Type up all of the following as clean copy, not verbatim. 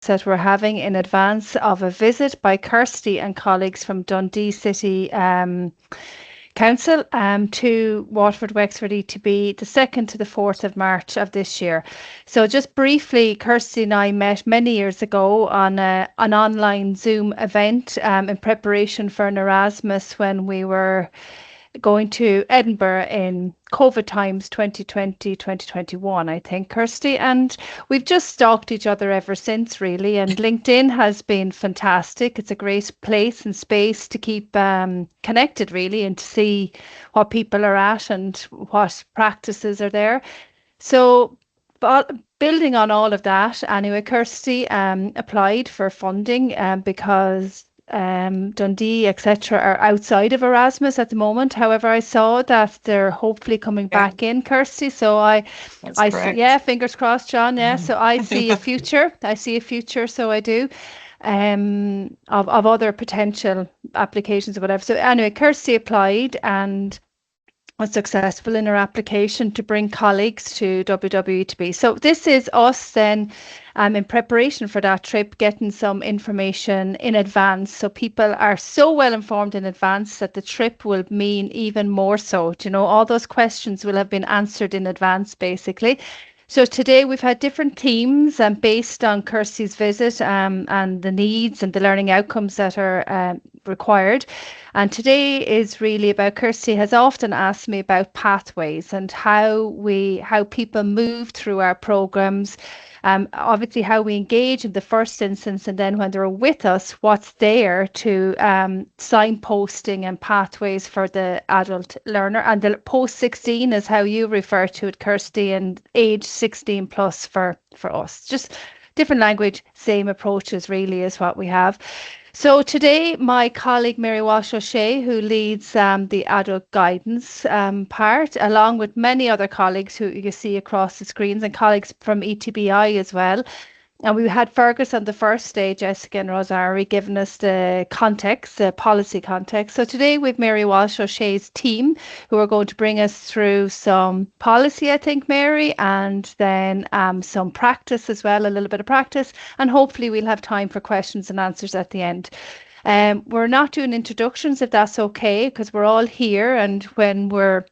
that we're having in advance of a visit by Kirsty and colleagues from Dundee City Council to Waterford Wexford ETB the 2nd to the 4th of March of this year. So just briefly, Kirsty and I met many years ago on an online Zoom event in preparation for an Erasmus when we were going to Edinburgh in COVID times 2020, 2021, I think, Kirsty. And we've just stalked each other ever since, really. And LinkedIn has been fantastic. It's a great place and space to keep connected, really, and to see what people are at and what practices are there. So, building on all of that, anyway, Kirsty applied for funding because Dundee, etc., are outside of Erasmus at the moment. However, I saw that they're hopefully coming back in, Kirsty. So I see, yeah, fingers crossed, John. Yeah, so I see a future. I see a future. So I do. Of other potential applications or whatever. So anyway, Kirsty applied and was successful in her application to bring colleagues to WWETB. So this is us then in preparation for that trip, getting some information in advance. So people are so well informed in advance that the trip will mean even more so. You know, all those questions will have been answered in advance, basically. So today we've had different themes based on Kirsty's visit and the needs and the learning outcomes that are required. And today is really about, Kirsty has often asked me about pathways and how people move through our programs. Obviously how we engage in the first instance, and then when they're with us, what's there to signposting and pathways for the adult learner. And the post-16 is how you refer to it, Kirsty, and age 16 plus for us. Just different language, same approaches really is what we have. So today, my colleague Mary Walsh-O'Shea, who leads the adult guidance part, along with many other colleagues who you see across the screens and colleagues from ETBI as well. And we had Fergus on the first day, Jessica and Rosarii, giving us the context, the policy context. So today with Mary Walsh-O'Shea's team, who are going to bring us through some policy, I think, Mary, and then some practice as well, a little bit of practice. And hopefully we'll have time for questions and answers at the end. We're not doing introductions, if that's okay, because we're all here. And when we're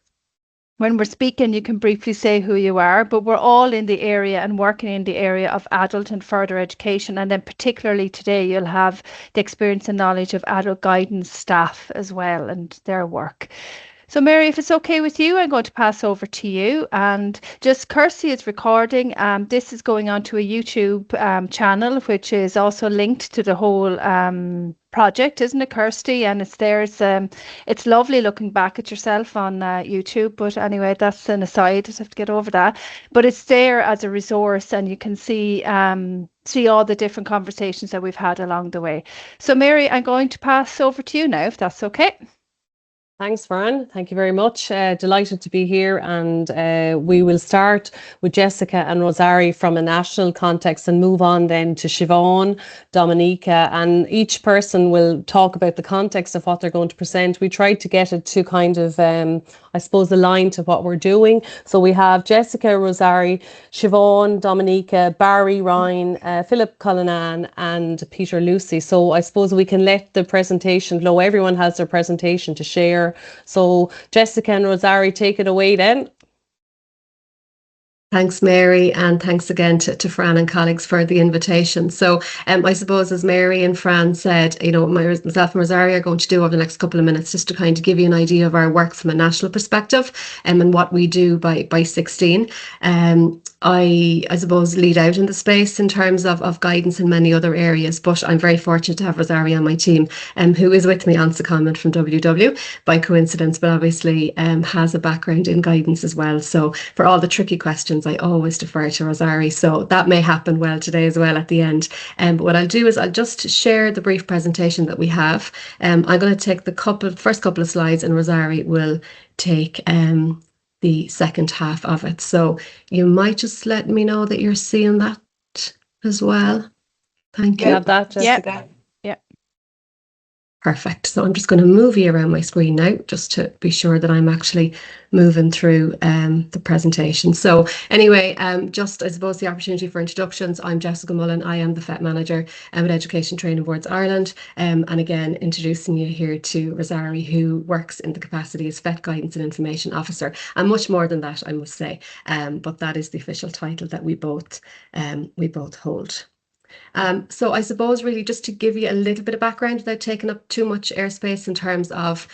speaking, you can briefly say who you are, but we're all in the area and working in the area of adult and further education. And then particularly today, you'll have the experience and knowledge of adult guidance staff as well and their work. So Mary, if it's okay with you, I'm going to pass over to you. And just Kirsty is recording. This is going on to a YouTube channel, which is also linked to the whole project, isn't it, Kirsty? And it's lovely looking back at yourself on YouTube. But anyway, that's an aside. I just have to get over that. But it's there as a resource, and you can see all the different conversations that we've had along the way. So Mary, I'm going to pass over to you now, if that's okay. Thanks, Fran. Thank you very much. Delighted to be here, and we will start with Jessica and Rosarii from a national context and move on then to Siobhan, Dominika, and each person will talk about the context of what they're going to present. We tried to get it to kind of, I suppose, align to what we're doing. So we have Jessica, Rosarii, Siobhan, Dominika, Barry, Ryan, Philip Cullinane, and Peter Lucey. So I suppose we can let the presentation flow. Everyone has their presentation to share. So Jessica and Rosarii, take it away then. Thanks, Mary, and thanks again to Fran and colleagues for the invitation. So I suppose, as Mary and Fran said, you know, myself and Rosarii are going to do over the next couple of minutes just to kind of give you an idea of our work from a national perspective and what we do by 16. I suppose, lead out in the space in terms of guidance in many other areas, but I'm very fortunate to have Rosarii on my team, who is with me on secondment from WW by coincidence, but obviously has a background in guidance as well. So for all the tricky questions, I always defer to Rosarii. So that may happen well today as well at the end. But what I'll do is I'll just share the brief presentation that we have. I'm going to take the first couple of slides, and Rosarii will take the second half of it. So you might just let me know that you're seeing that as well. Thank you. You have that, Jessica? Yeah. Perfect. So I'm just going to move you around my screen now, just to be sure that I'm actually moving through the presentation. So anyway, just I suppose the opportunity for introductions. I'm Jessica Mullen. I am the FET Manager at Education Training Boards Ireland. And again, introducing you here to Rosarii, who works in the capacity as FET Guidance and Information Officer. And much more than that, I must say. But that is the official title that we both hold. So I suppose really just to give you a little bit of background without taking up too much airspace in terms of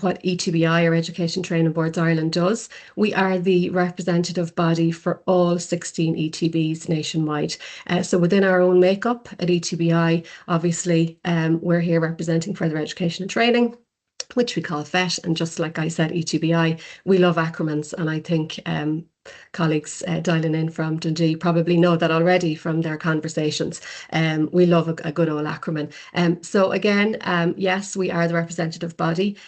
what ETBI, or Education Training Boards Ireland, does. We are the representative body for all 16 ETBs nationwide. So within our own makeup at ETBI, obviously we're here representing further education and training, which we call FET. And just like I said, ETBI, we love acronyms, and I think colleagues dialing in from Dundee probably know that already from their conversations. We love a good old acronym. So again, yes, we are the representative body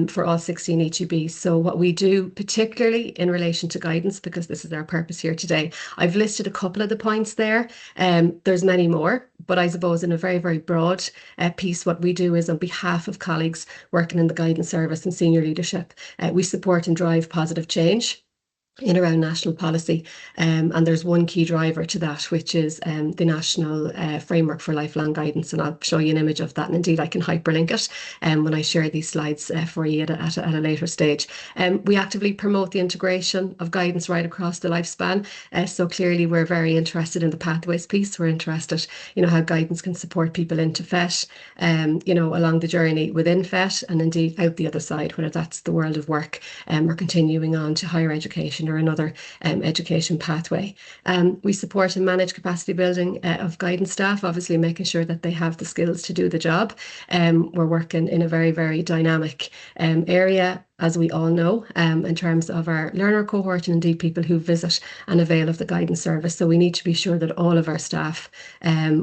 for all 16 ETBs. So what we do, particularly in relation to guidance, because this is our purpose here today, I've listed a couple of the points there. There's many more, but I suppose in a very, very broad piece, what we do is on behalf of colleagues working in the guidance service and senior leadership, we support and drive positive change in around national policy, and there's one key driver to that, which is the National Framework for Lifelong Guidance, and I'll show you an image of that, and indeed I can hyperlink it when I share these slides for you at a later stage. We actively promote the integration of guidance right across the lifespan, so clearly we're very interested in the pathways piece. We're interested, how guidance can support people into FET, along the journey within FET, and indeed out the other side, whether that's the world of work or continuing on to higher education or another education pathway. We support and manage capacity building of guidance staff, obviously making sure that they have the skills to do the job. We're working in a very, very dynamic area, as we all know, in terms of our learner cohort and indeed people who visit and avail of the guidance service. So we need to be sure that all of our staff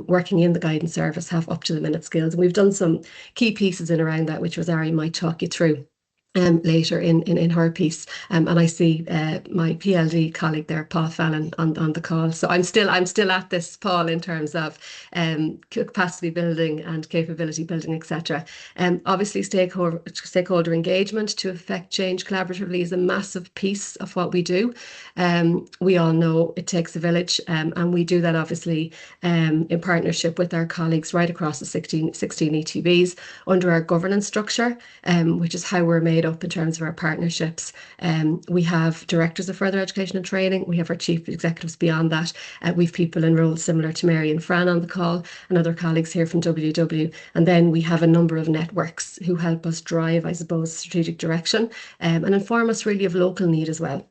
working in the guidance service have up-to-the-minute skills. And we've done some key pieces in around that, which Rosarii might talk you through later in her piece, and I see my PLD colleague there, Paul Fallon, on the call. So I'm still at this, Paul, in terms of capacity building and capability building, etc. Obviously, stakeholder engagement to affect change collaboratively is a massive piece of what we do. We all know it takes a village, and we do that obviously in partnership with our colleagues right across the 16 ETBs under our governance structure, which is how we're made up in terms of our partnerships. We have directors of further education and training. We have our chief executives beyond that. We have people in roles similar to Mary and Fran on the call, and other colleagues here from WW. And then we have a number of networks who help us drive, I suppose, strategic direction and inform us really of local need as well.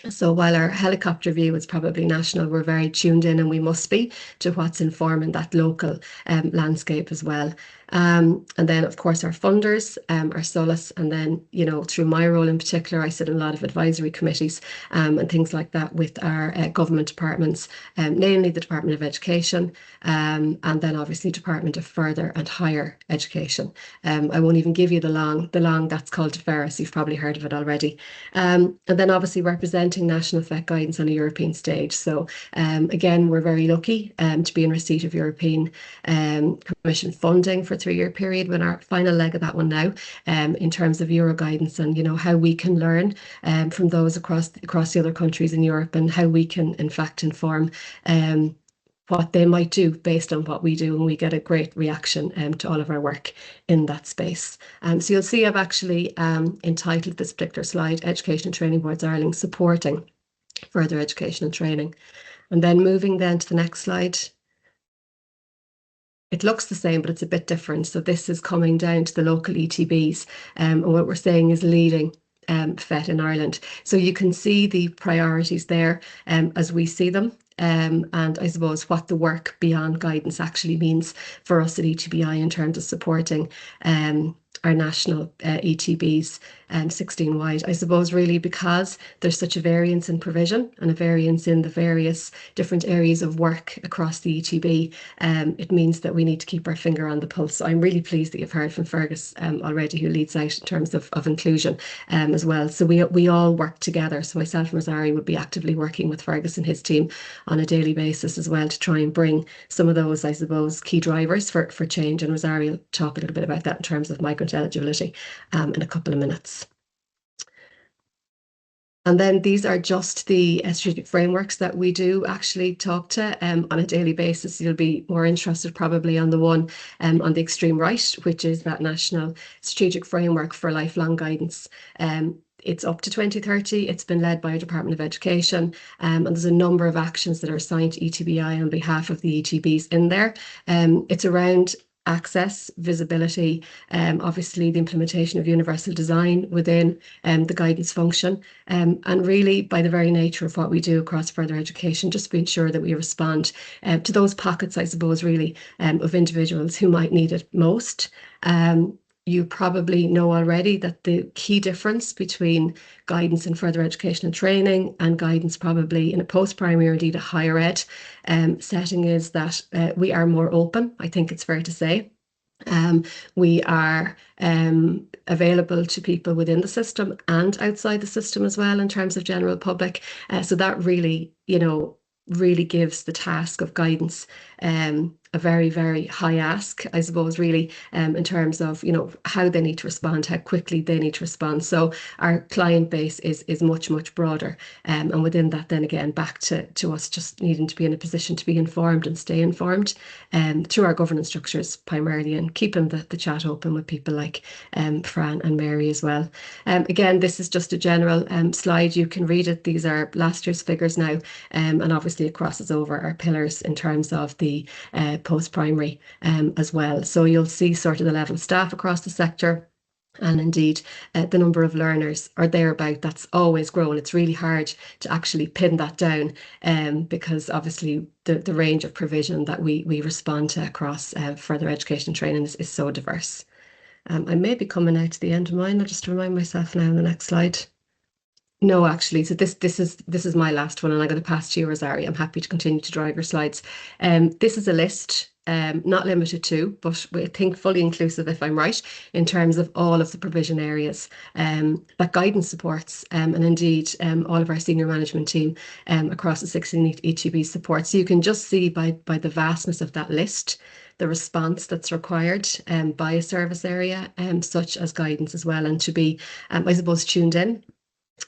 So while our helicopter view is probably national, we're very tuned in, and we must be, to what's informing that local landscape as well. And then, of course, our funders, our solace, and then, through my role in particular, I sit in a lot of advisory committees and things like that with our government departments, namely the Department of Education, and then obviously Department of Further and Higher Education. I won't even give you the long that's called DeFerris. You've probably heard of it already. And then obviously representing national FET guidance on a European stage. So again, we're very lucky to be in receipt of European Commission funding for a 3-year period. We're in our final leg of that one now, in terms of Euro guidance and how we can learn from those across the other countries in Europe, and how we can in fact inform what they might do based on what we do, and we get a great reaction to all of our work in that space. So you'll see I've actually entitled this particular slide, Education and Training Boards Ireland Supporting Further Education and Training. And then moving then to the next slide. It looks the same, but it's a bit different. So this is coming down to the local ETBs, and what we're saying is leading FET in Ireland. So you can see the priorities there as we see them. And I suppose what the work beyond guidance actually means for us at ETBI in terms of supporting national ETBs 16 wide. I suppose really because there's such a variance in provision and a variance in the various different areas of work across the ETB, it means that we need to keep our finger on the pulse. So I'm really pleased that you've heard from Fergus already, who leads out in terms of inclusion as well. So we all work together. So myself and Rosarii would be actively working with Fergus and his team on a daily basis as well to try and bring some of those, I suppose, key drivers for change. And Rosarii will talk a little bit about that in terms of migrant eligibility in a couple of minutes. And then these are just the strategic frameworks that we do actually talk to on a daily basis. You'll be more interested probably on the one on the extreme right, which is that National Strategic Framework for Lifelong Guidance. It's up to 2030. It's been led by our Department of Education, and there's a number of actions that are assigned to ETBI on behalf of the ETBs in there. It's around access, visibility, obviously the implementation of universal design within the guidance function, and really by the very nature of what we do across further education, just to ensure that we respond to those pockets, I suppose, really of individuals who might need it most. You probably know already that the key difference between guidance in further education and training and guidance probably in a post-primary or indeed a higher ed setting is that we are more open, I think it's fair to say. We are available to people within the system and outside the system as well in terms of general public. So that really, really gives the task of guidance a very, very high ask, I suppose, really, in terms of, how they need to respond, how quickly they need to respond. So our client base is much, much broader. And within that, then again, back to us just needing to be in a position to be informed and stay informed through our governance structures primarily, and keeping the chat open with people like Fran and Mary as well. Again, this is just a general slide. You can read it. These are last year's figures now, and obviously it crosses over our pillars in terms of the post-primary as well. So you'll see sort of the level of staff across the sector, and indeed the number of learners or thereabout. That's always grown. It's really hard to actually pin that down because obviously the range of provision that we respond to across further education training is so diverse. I may be coming out to the end of mine. I'll just remind myself now on the next slide. No, actually, so this is my last one, and I'm going to pass to you, Rosarii. I'm happy to continue to drive your slides. This is a list, not limited to, but I think fully inclusive, if I'm right, in terms of all of the provision areas that guidance supports, and indeed all of our senior management team across the 16 ETB supports. So you can just see by the vastness of that list the response that's required by a service area, such as guidance as well, and to be, I suppose, tuned in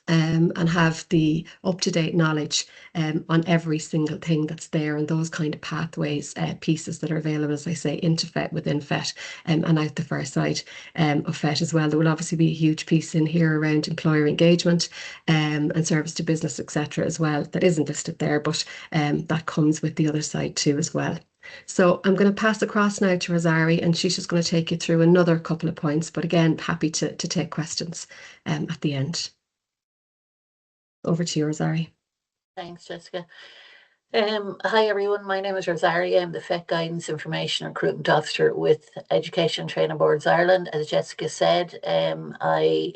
and have the up-to-date knowledge on every single thing that's there, and those kind of pathways, pieces that are available, as I say, into FET, within FET, and out the far side of FET as well. There will obviously be a huge piece in here around employer engagement and service to business, etc. as well, that isn't listed there, but that comes with the other side too as well. So I'm going to pass across now to Rosarii, and she's just going to take you through another couple of points, but again, happy to take questions at the end. Over to you, Rosarii. Thanks, Jessica. Hi, everyone. My name is Rosarii. I'm the FET Guidance Information Recruitment Officer with Education Training Boards Ireland. As Jessica said, I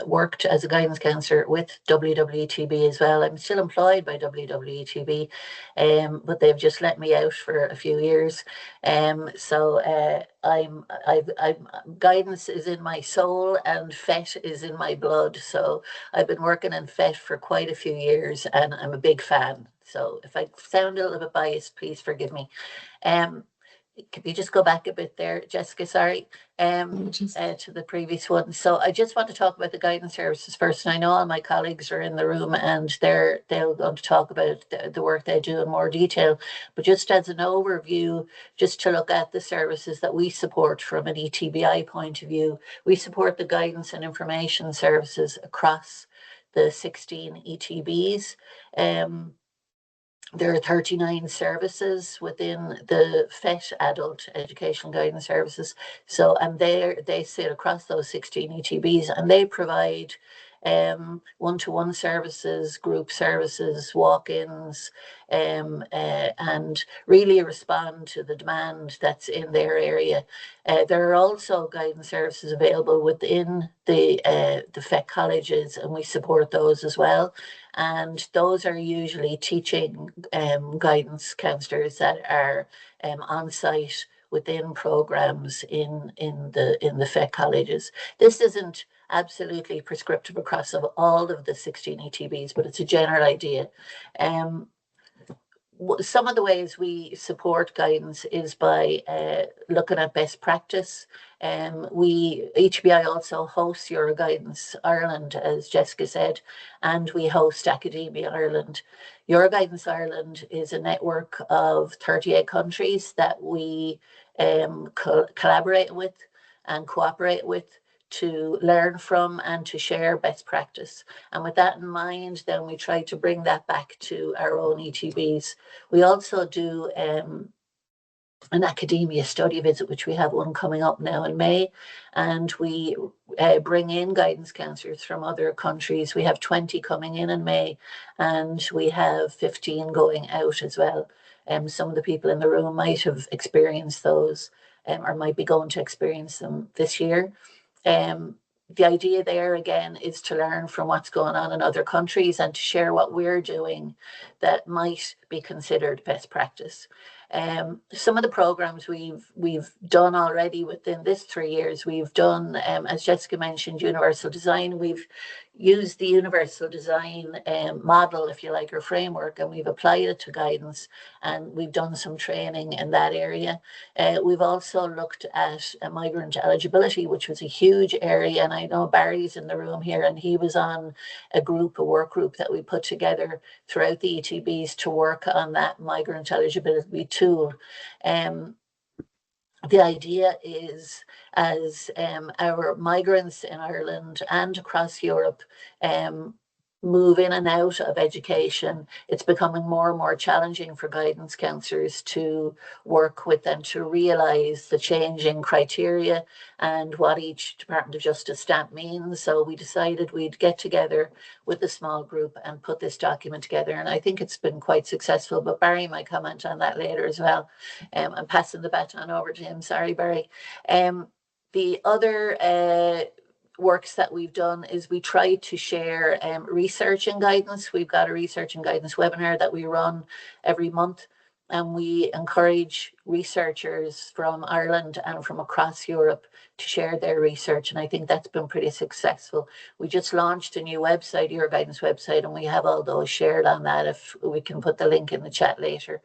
worked as a guidance counsellor with WWETB as well. I'm still employed by WWETB, but they've just let me out for a few years. So guidance is in my soul and FET is in my blood. So I've been working in FET for quite a few years, and I'm a big fan. So if I sound a little bit biased, please forgive me. Can you just go back a bit there, Jessica? Sorry, to the previous one. So I just want to talk about the guidance services first. And I know all my colleagues are in the room, and they're going to talk about the work they do in more detail. But just as an overview, just to look at the services that we support from an ETBI point of view, we support the guidance and information services across the 16 ETBs. There are 39 services within the FET Adult Educational Guidance Services. So, and they sit across those 16 ETBs, and they provide one-to-one services, group services, walk-ins, and really respond to the demand that's in their area. There are also guidance services available within the FET colleges, and we support those as well. And those are usually teaching guidance counsellors that are on site within programs in the FET colleges. This isn't absolutely prescriptive across all of the 16 ETBs, but it's a general idea. Some of the ways we support guidance is by looking at best practice. HBI also hosts Euroguidance Ireland, as Jessica said, and we host Academia Ireland. Euroguidance Ireland is a network of 38 countries that we collaborate with and cooperate with to learn from and to share best practice. And with that in mind, then we try to bring that back to our own ETBs. We also do an academia study visit, which we have one coming up now in May, and we bring in guidance counsellors from other countries. We have 20 coming in May, and we have 15 going out as well. Some of the people in the room might have experienced those or might be going to experience them this year. The idea there again is to learn from what's going on in other countries and to share what we're doing that might be considered best practice. Some of the programs we've done already within this 3 years, we've done, as Jessica mentioned, universal design. We've used the universal design model, if you like, or framework, and we've applied it to guidance, and we've done some training in that area. We've also looked at migrant eligibility, which was a huge area, and I know Barry's in the room here, and he was on a work group that we put together throughout the ETBs to work on that migrant eligibility tool. The idea is, as our migrants in Ireland and across Europe move in and out of education, it's becoming more and more challenging for guidance counsellors to work with and to realise the changing criteria and what each Department of Justice stamp means. So we decided we'd get together with a small group and put this document together, and I think it's been quite successful, but Barry might comment on that later as well. I'm passing the baton over to him. Sorry, Barry. The other works that we've done is we try to share research and guidance. We've got a research and guidance webinar that we run every month, and we encourage researchers from Ireland and from across Europe to share their research, and I think that's been pretty successful. We just launched a new website, Euroguidance website, and we have all those shared on that. If we can put the link in the chat later.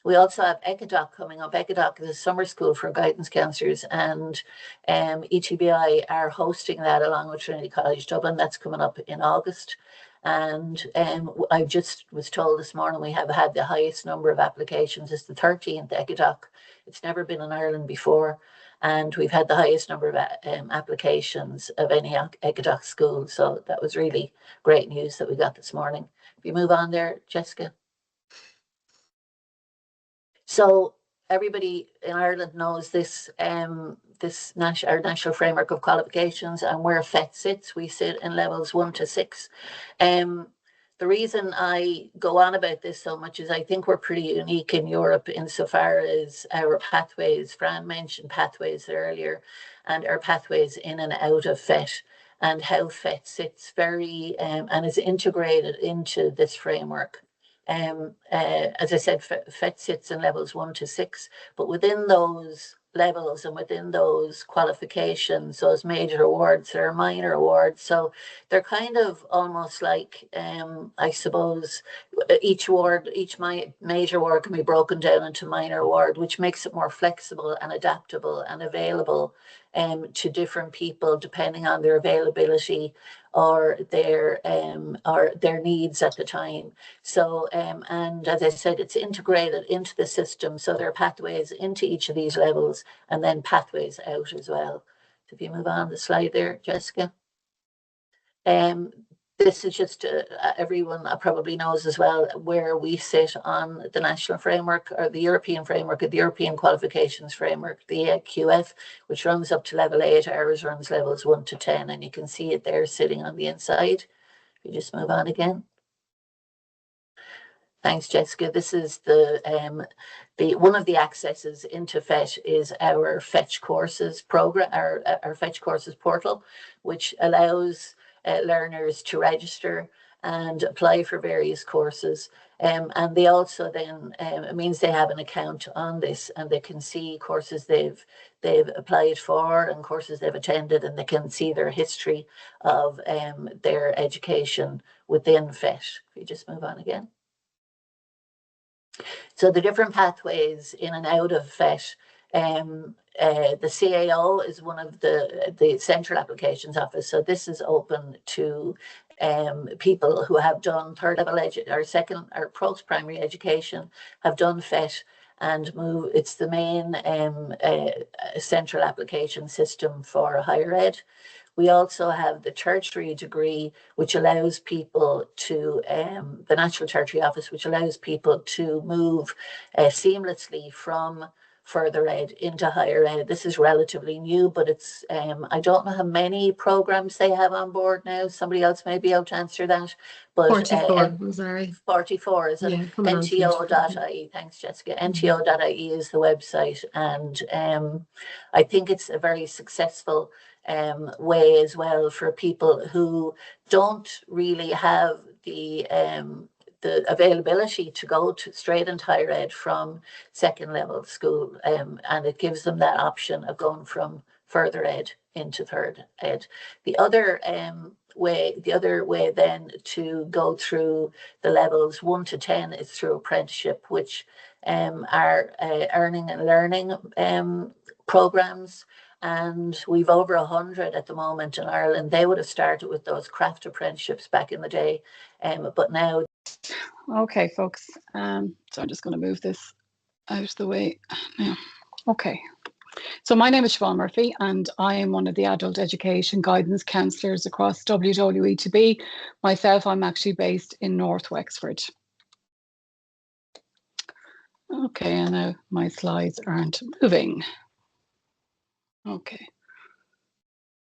We also have ECADOC coming up. ECADOC is a summer school for guidance counsellors, and ETBI are hosting that along with Trinity College Dublin. That's coming up in August. And I just was told this morning we have had the highest number of applications. It's the 13th ECADOC. It's never been in Ireland before. And we've had the highest number of applications of any ECADOC school. So that was really great news that we got this morning. If you move on there, Jessica. So everybody in Ireland knows this, our national framework of qualifications, and where FET sits. We sit in levels 1 to 6. The reason I go on about this so much is I think we're pretty unique in Europe insofar as our pathways. Fran mentioned pathways earlier, and our pathways in and out of FET, and how FET sits very and is integrated into this framework. As I said, FET sits in levels 1 to 6, but within those levels and within those qualifications, those major awards, there are minor awards. So they're kind of almost like, I suppose, each major award can be broken down into minor award, which makes it more flexible and adaptable and available to different people depending on their availability or their needs at the time. So and as I said, it's integrated into the system, so there are pathways into each of these levels and then pathways out as well. So if you move on the slide there, Jessica. this is just everyone probably knows as well where we sit on the national framework or the European framework, or the European qualifications framework, the EQF, which runs up to level 8. Ours runs levels 1 to 10, and you can see it there sitting on the inside. If you just move on again. Thanks, Jessica. This is the one of the accesses into FET is our Fetch Courses program, our Fetch Courses portal, which allows learners to register and apply for various courses. And they also then, it means they have an account on this, and they can see courses they've applied for and courses they've attended, and they can see their history of their education within FET. If you just move on again. So the different pathways in and out of FET, the CAO is one of the Central Applications Office. So this is open to people who have done third level or second or post-primary education, have done FET and move. It's the main central application system for higher ed. We also have the tertiary degree, which allows people to, the National Tertiary Office, which allows people to move seamlessly from further ed into higher ed. This is relatively new, but it's, I don't know how many programs they have on board now. Somebody else may be able to answer that. But 44, Rosarii. 44, is it? Yeah, NTO.ie. Thanks, Jessica. NTO.ie is the website. And I think it's a very successful way as well for people who don't really have the availability to go to straight into higher ed from second level school, and it gives them that option of going from further ed into third ed. The other way then to go through the levels 1 to 10 is through apprenticeship, which are earning and learning programs. And we've over 100 at the moment in Ireland. They would have started with those craft apprenticeships back in the day, but now. Okay, folks. So I'm just going to move this out of the way now. Okay. So my name is Siobhan Murphy, and I am one of the adult education guidance counsellors across WWE2B. Myself, I'm actually based in North Wexford. Okay, and now my slides aren't moving. Okay.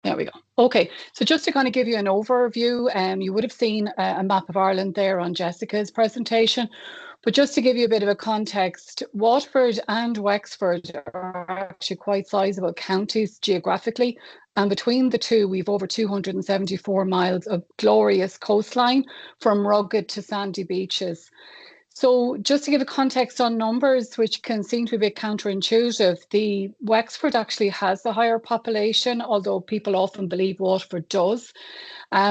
There we go. Okay, so just to kind of give you an overview, you would have seen a map of Ireland there on Jessica's presentation, but just to give you a bit of a context, Waterford and Wexford are actually quite sizable counties geographically, and between the two, we've over 274 miles of glorious coastline from rugged to sandy beaches. So just to give a context on numbers, which can seem to be a bit counterintuitive, the Wexford actually has the higher population, although people often believe Waterford does.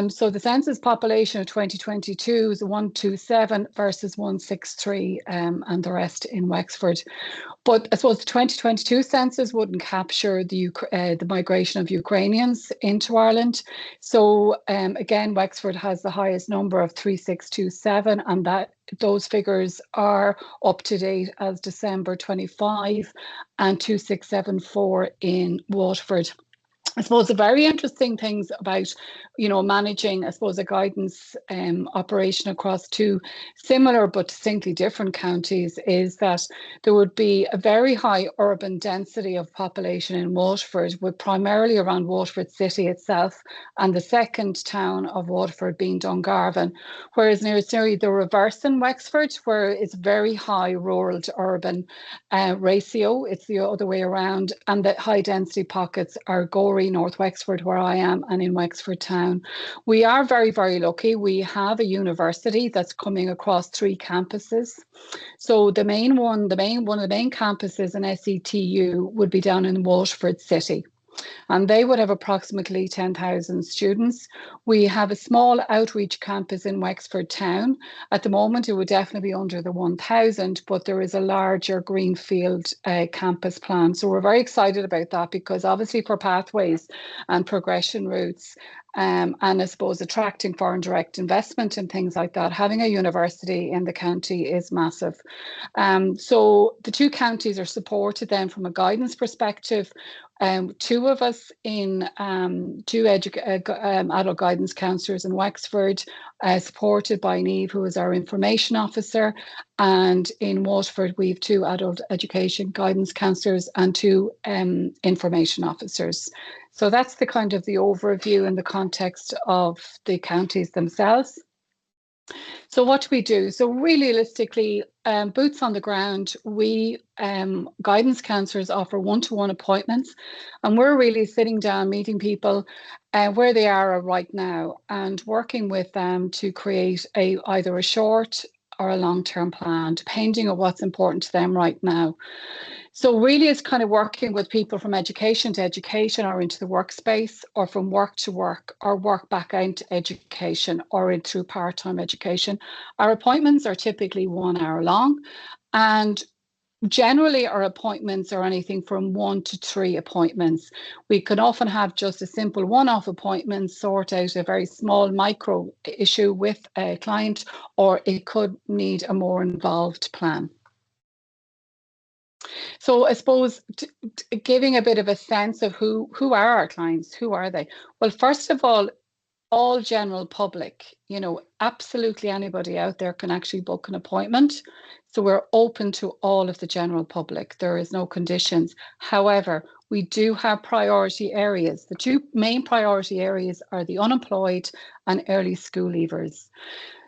So the census population of 2022 is 127 versus 163, and the rest in Wexford. But I suppose the 2022 census wouldn't capture the migration of Ukrainians into Ireland. So again, Wexford has the highest number of 3627, and those figures are up to date as December 25, and 2674 in Waterford. I suppose the very interesting things about, managing, I suppose, a guidance operation across two similar but distinctly different counties is that there would be a very high urban density of population in Waterford, with primarily around Waterford city itself, and the second town of Waterford being Dungarvan, whereas nearly the reverse in Wexford, where it's very high rural to urban ratio. It's the other way around, and the high density pockets are Gorey, North Wexford, where I am, and in Wexford town. We are very, very lucky. We have a university that's coming across 3 campuses. So the main one of the main campuses in SETU would be down in Waterford city, and they would have approximately 10,000 students. We have a small outreach campus in Wexford town. At the moment, it would definitely be under the 1,000, but there is a larger greenfield campus plan. So we're very excited about that, because obviously for pathways and progression routes and I suppose attracting foreign direct investment and things like that. Having a university in the county is massive. So the two counties are supported then from a guidance perspective. Two of us in two adult guidance counsellors in Wexford, supported by Niamh, who is our information officer. And in Waterford, we have two adult education guidance counsellors and two information officers. So that's the kind of the overview in the context of the counties themselves. So what do we do? So realistically, boots on the ground, we guidance counsellors offer one-to-one appointments, and we're really sitting down, meeting people where they are right now and working with them to create either a short or a long-term plan, depending on what's important to them right now. So really it's kind of working with people from education to education or into the workspace, or from work to work, or work back into education, or in through part-time education. Our appointments are typically 1 hour long, and generally our appointments are anything from 1 to 3 appointments. We can often have just a simple one-off appointment, sort out a very small micro issue with a client, or it could need a more involved plan. So I suppose giving a bit of a sense of who are our clients, who are they? Well, first of all general public, you know, absolutely anybody out there can actually book an appointment. So we're open to all of the general public. There is no conditions. However, we do have priority areas. The two main priority areas are the unemployed and early school leavers.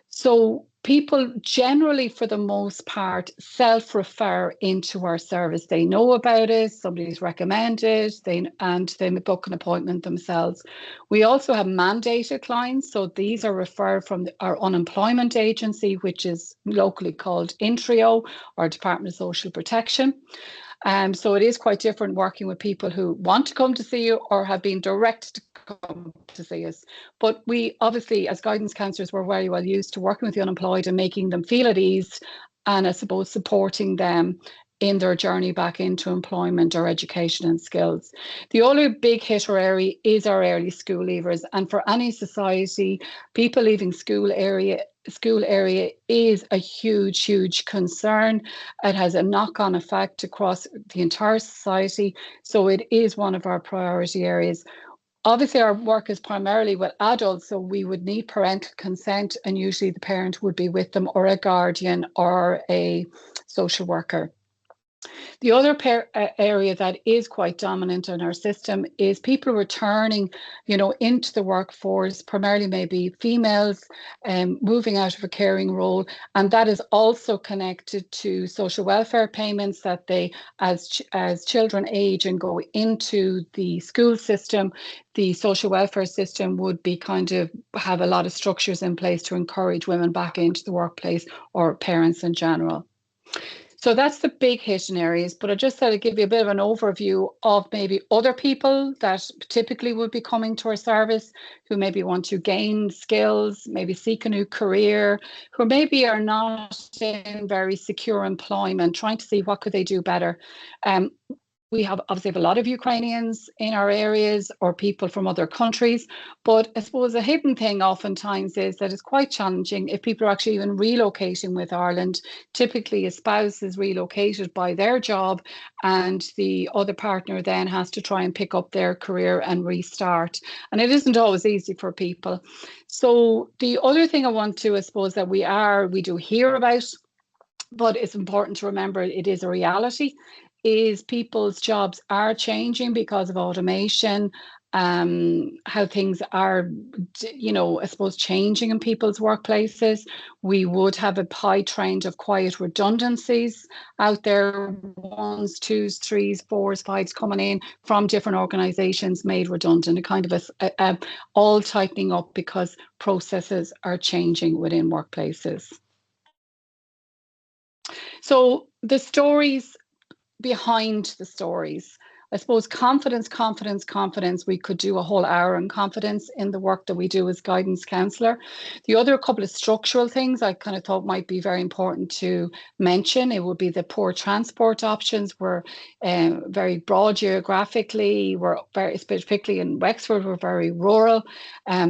So people generally, for the most part, self-refer into our service. They know about it, somebody's recommended, and they book an appointment themselves. We also have mandated clients. So these are referred from our unemployment agency, which is locally called Intrio, or Department of Social Protection. So it is quite different working with people who want to come to see you or have been directed to come to see us. But we obviously, as guidance counsellors, we're very well used to working with the unemployed and making them feel at ease, and I suppose supporting them in their journey back into employment or education and skills. The other big hitter area is our early school leavers. And for any society, people leaving school area is a huge concern. It has a knock-on effect across the entire society. So it is one of our priority areas. Obviously, our work is primarily with adults, so we would need parental consent, and usually the parent would be with them, or a guardian, or a social worker. The other area that is quite dominant in our system is people returning, you know, into the workforce, primarily maybe females moving out of a caring role. And that is also connected to social welfare payments that they, as children age and go into the school system, the social welfare system would be kind of have a lot of structures in place to encourage women back into the workplace, or parents in general. So that's the big hitting areas, but I just thought I'd give you a bit of an overview of maybe other people that typically would be coming to our service, who maybe want to gain skills, maybe seek a new career, who maybe are not in very secure employment, trying to see what could they do better. We have obviously have a lot of Ukrainians in our areas, or people from other countries, but I suppose a hidden thing oftentimes is that it's quite challenging if people are actually even relocating with Ireland. Typically a spouse is relocated by their job, and the other partner then has to try and pick up their career and restart. And it isn't always easy for people. So the other thing I want to, I suppose, that we do hear about, but it's important to remember it is a reality, is people's jobs are changing because of automation, how things are, you know, I suppose changing in people's workplaces. We would have a high trend of quiet redundancies out there, 1s, 2s, 3s, 4s, 5s coming in from different organisations made redundant, a kind of all tightening up because processes are changing within workplaces. So the stories behind the stories. I suppose confidence. We could do a whole hour on confidence in the work that we do as guidance counsellor. The other couple of structural things I kind of thought might be very important to mention, it would be the poor transport options. We're very broad geographically. We're very, particularly in Wexford, we're very rural.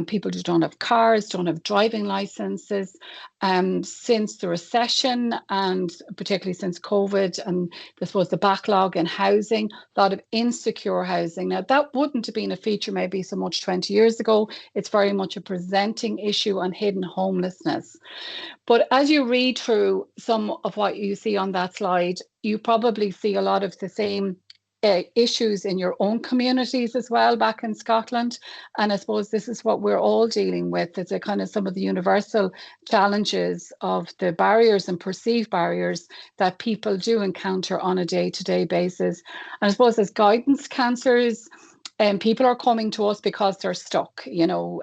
People who don't have cars, don't have driving licenses. Since the recession, and particularly since COVID, and I suppose the backlog in housing, a lot of insecure housing. Now, that wouldn't have been a feature maybe so much 20 years ago. It's very much a presenting issue on hidden homelessness. But as you read through some of what you see on that slide, you probably see a lot of the same issues in your own communities as well back in Scotland. And I suppose this is what we're all dealing with. It's a kind of some of the universal challenges of the barriers and perceived barriers that people do encounter on a day-to-day basis. And I suppose as guidance counsellors, people are coming to us because they're stuck, you know.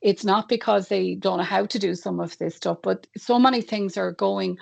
It's not because they don't know how to do some of this stuff, but so many things are going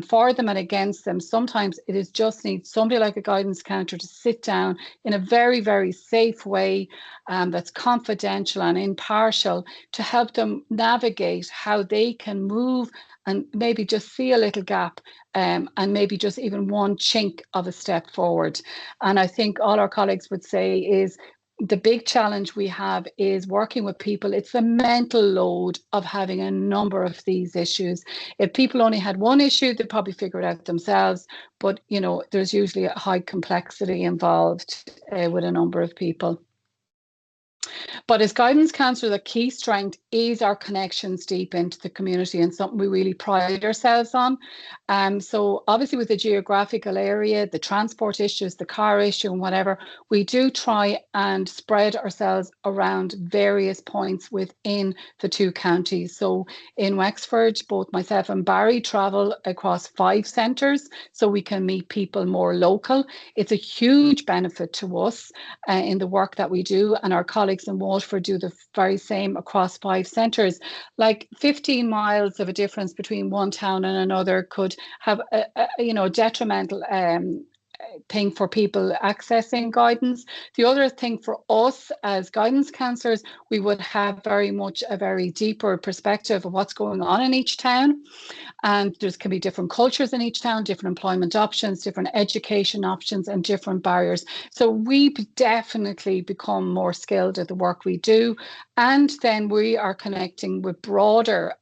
for them and against them. Sometimes it is just needs somebody like a guidance counsellor to sit down in a very, very safe way that's confidential and impartial to help them navigate how they can move and maybe just see a little gap and maybe just even one chink of a step forward. And I think all our colleagues would say is the big challenge we have is working with people. It's the mental load of having a number of these issues. If people only had one issue, they'd probably figure it out themselves. But, you know, there's usually a high complexity involved with a number of people. But as guidance counsellor, the key strength is our connections deep into the community, and something we really pride ourselves on. So obviously with the geographical area, the transport issues, the car issue and whatever, we do try and spread ourselves around various points within the two counties. So in Wexford, both myself and Barry travel across 5 centres so we can meet people more local. It's a huge benefit to us in the work that we do, and our colleagues in Waterford do the very same across 5 centres. Like 15 miles of a difference between one town and another could have a detrimental thing for people accessing guidance. The other thing for us as guidance counsellors, we would have very much a very deeper perspective of what's going on in each town. And there can be different cultures in each town, different employment options, different education options, and different barriers. So we definitely become more skilled at the work we do. And then we are connecting with broader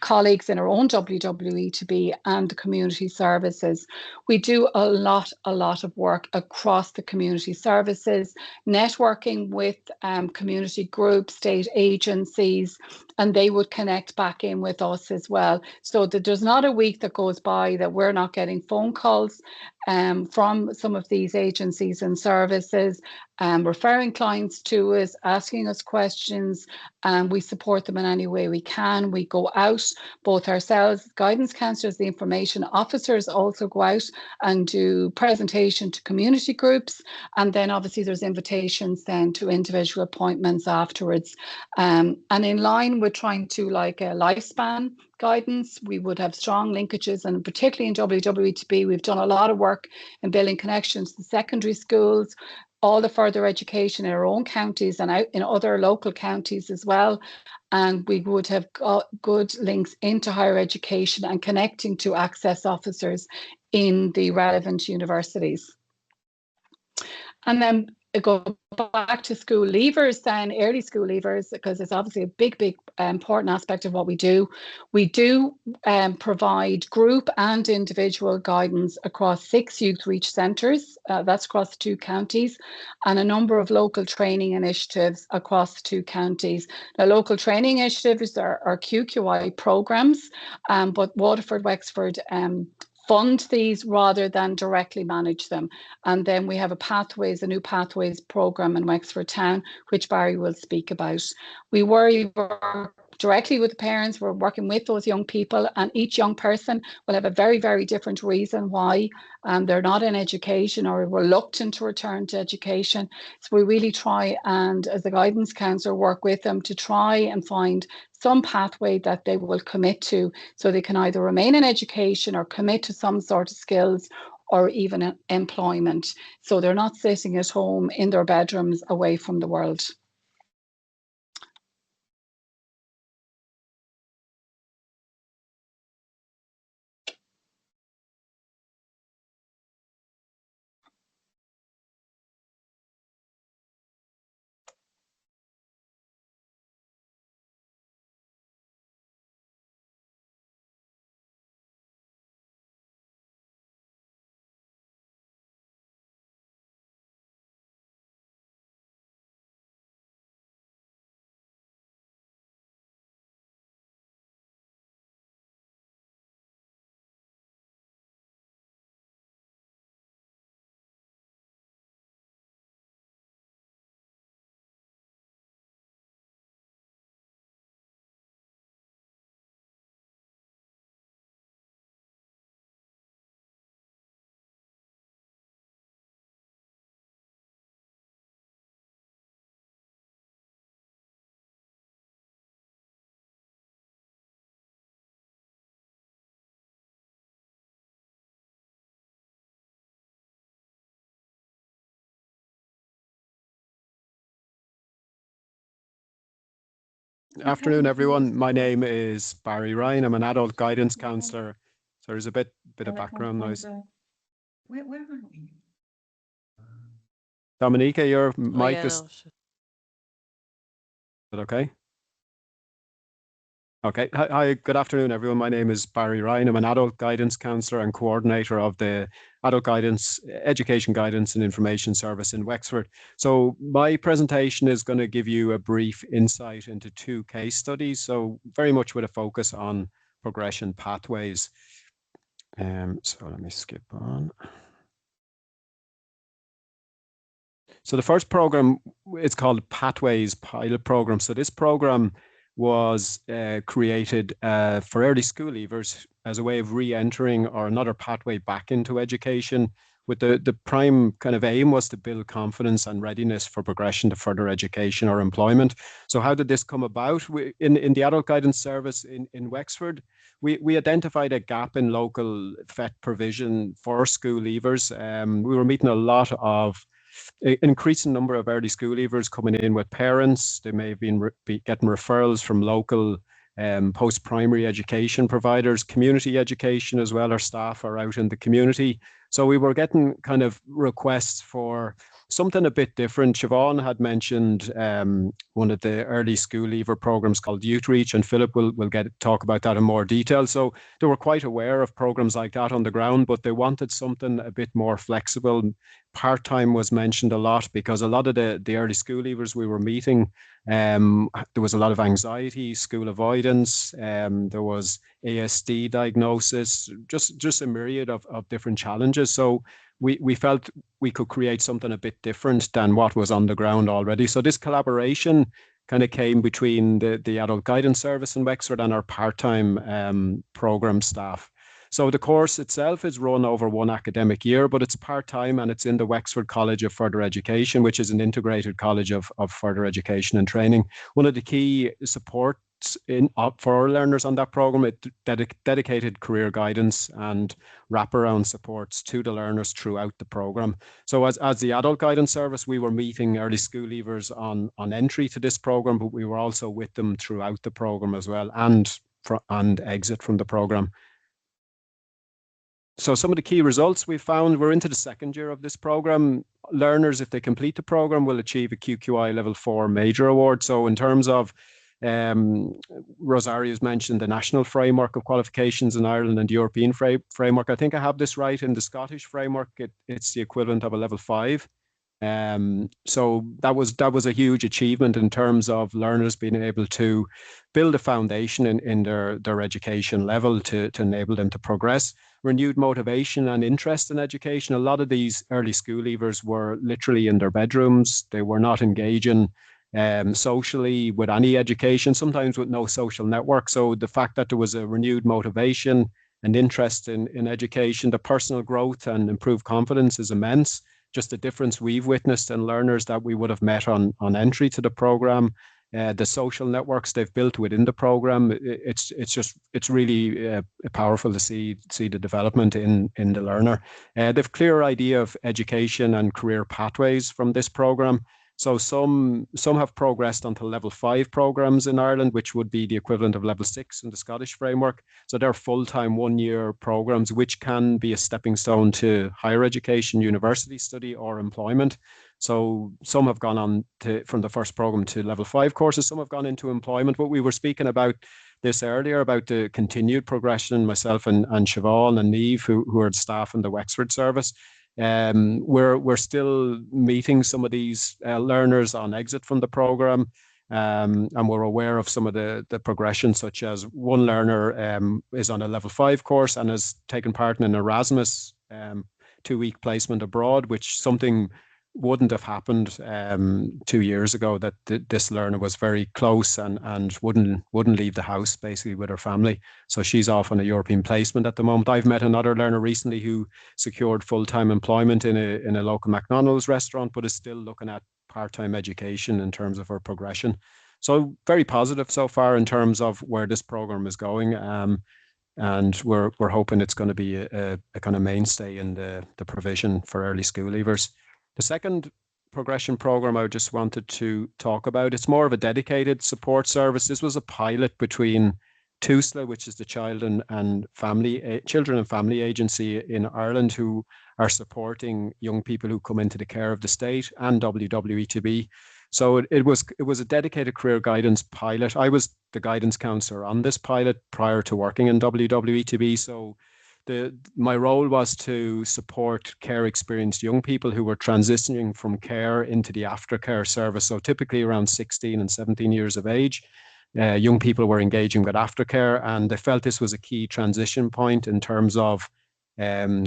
colleagues in our own WWE2B and the community services. We do a lot of work across the community services, networking with community groups, state agencies, and they would connect back in with us as well. So that there's not a week that goes by that we're not getting phone calls from some of these agencies and services, referring clients to us, asking us questions, and we support them in any way we can. We go out, both ourselves, guidance counsellors, the information officers also go out and do presentation to community groups, and then obviously there's invitations then to individual appointments afterwards. And in line with trying to like a lifespan guidance, we would have strong linkages, and particularly in WWE2B, we've done a lot of work in building connections to secondary schools, all the further education in our own counties and out in other local counties as well. And we would have got good links into higher education and connecting to access officers in the relevant universities. And then go back to school leavers, then early school leavers, because it's obviously a big important aspect of what we do. We do provide group and individual guidance across 6 youth reach centres, that's across 2 counties, and a number of local training initiatives across 2 counties. Now, local training initiatives are QQI programmes, but Waterford, Wexford fund these rather than directly manage them. And then we have a new pathways programme in Wexford Town, which Barry will speak about. We work directly with the parents. We're working with those young people, and each young person will have a very different reason why they're not in education or reluctant to return to education. So we really try and, as a guidance counsellor, work with them to try and find some pathway that they will commit to, so they can either remain in education or commit to some sort of skills, or even employment. So they're not sitting at home in their bedrooms away from the world. Afternoon, everyone. My name is Barry Ryan. I'm an adult guidance counsellor. So there's a bit of background noise. Where are we? Dominika, your Oh, mic yeah, is no, shit. okay? Okay. Hi, good afternoon, everyone. My name is Barry Ryan. I'm an adult guidance counsellor and coordinator of the Adult Guidance, Education Guidance and Information Service in Wexford. So my presentation is going to give you a brief insight into 2 case studies. So very much with a focus on progression pathways. So let me skip on. So the first program is called Pathways Pilot Program. So this program was created for early school leavers as a way of re-entering or another pathway back into education, with the prime kind of aim was to build confidence and readiness for progression to further education or employment. So how did this come about? In the Adult Guidance Service in Wexford, we identified a gap in local FET provision for school leavers. We were meeting a lot of increasing number of early school leavers coming in with parents. They may have been getting referrals from local post-primary education providers, community education as well. Our staff are out in the community. So we were getting kind of requests for something a bit different. Siobhan had mentioned one of the early school leaver programs called Youth Reach, and Philip will talk about that in more detail. So they were quite aware of programs like that on the ground, but they wanted something a bit more flexible. Part-time was mentioned a lot because a lot of the early school leavers we were meeting, there was a lot of anxiety, school avoidance, there was ASD diagnosis, just a myriad of different challenges. So we felt we could create something a bit different than what was on the ground already. So this collaboration kind of came between the Adult Guidance Service in Wexford and our part-time program staff. So the course itself is run over 1 academic year, but it's part-time and it's in the Wexford College of Further Education, which is an integrated college of further education and training. One of the key supports for our learners on that program, it dedicated career guidance and wraparound supports to the learners throughout the program. So as the Adult Guidance Service, we were meeting early school leavers on entry to this program, but we were also with them throughout the program as well and exit from the program. So some of the key results we found, we're into the 2nd year of this program. Learners, if they complete the program, will achieve a QQI Level 4 Major Award. So in terms of, Rosarii has mentioned the national framework of qualifications in Ireland and the European framework. I think I have this right. In the Scottish framework, it's the equivalent of a Level 5. So that was a huge achievement in terms of learners being able to build a foundation in their education level to enable them to progress. Renewed motivation and interest in education. A lot of these early school leavers were literally in their bedrooms. They were not engaging socially with any education, sometimes with no social network. So the fact that there was a renewed motivation and interest in education, the personal growth and improved confidence is immense. Just the difference we've witnessed in learners that we would have met on entry to the program. the social networks they've built within the program. It's really powerful to see the development in the learner. They've clear idea of education and career pathways from this program. So some have progressed onto level 5 programs in Ireland, which would be the equivalent of level 6 in the Scottish framework. So they're full-time 1-year programs, which can be a stepping stone to higher education, university study, or employment. So some have gone on from the first program to level 5 courses. Some have gone into employment. But we were speaking about this earlier, about the continued progression. Myself and Siobhan and Niamh, who are the staff in the Wexford service. We're still meeting some of these learners on exit from the program, and we're aware of some of the progression, such as one learner is on a level 5 course and has taken part in an Erasmus 2-week placement abroad, which something wouldn't have happened 2 years ago, that this learner was very close and wouldn't leave the house basically with her family. So she's off on a European placement at the moment. I've met another learner recently who secured full-time employment in a local McDonald's restaurant, but is still looking at part-time education in terms of her progression. So very positive so far in terms of where this program is going. And we're hoping it's going to be a kind of mainstay in the provision for early school leavers. The second progression program I just wanted to talk about, it's more of a dedicated support service. This was a pilot between TUSLA, which is the Children and Family Agency in Ireland, who are supporting young people who come into the care of the state, and WWETB. So it was a dedicated career guidance pilot. I was the guidance counsellor on this pilot prior to working in WWETB. So my role was to support care experienced young people who were transitioning from care into the aftercare service. So typically around 16 and 17 years of age, young people were engaging with aftercare, and they felt this was a key transition point in terms of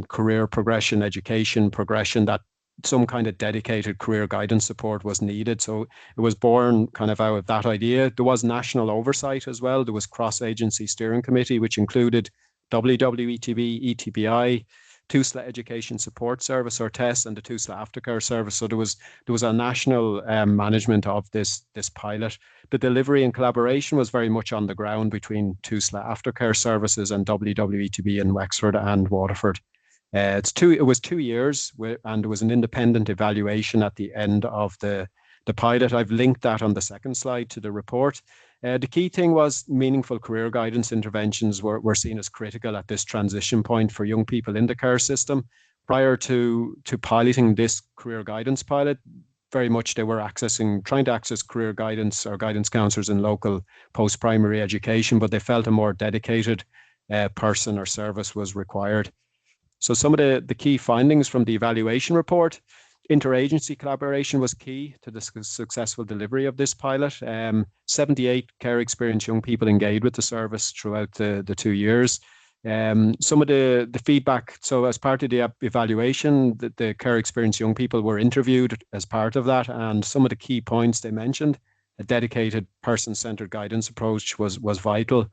career progression, education progression, that some kind of dedicated career guidance support was needed. So it was born kind of out of that idea. There was national oversight as well. There was cross-agency steering committee, which included WWETB, ETBI, TUSLA Education Support Service, or TESS, and the TUSLA Aftercare Service. So there was a national management of this pilot. The delivery and collaboration was very much on the ground between TUSLA Aftercare Services and WWETB in Wexford and Waterford. It was 2 years, and there was an independent evaluation at the end of the pilot. I've linked that on the second slide to the report. The key thing was meaningful career guidance interventions were seen as critical at this transition point for young people in the care system. Prior to piloting this career guidance pilot, very much they were trying to access career guidance or guidance counsellors in local post-primary education, but they felt a more dedicated person or service was required. So some of the key findings from the evaluation report: interagency collaboration was key to the successful delivery of this pilot. 78 care experienced young people engaged with the service throughout the 2 years. Some of the feedback, so as part of the evaluation, the care experienced young people were interviewed as part of that, and some of the key points they mentioned: a dedicated person-centered guidance approach was vital.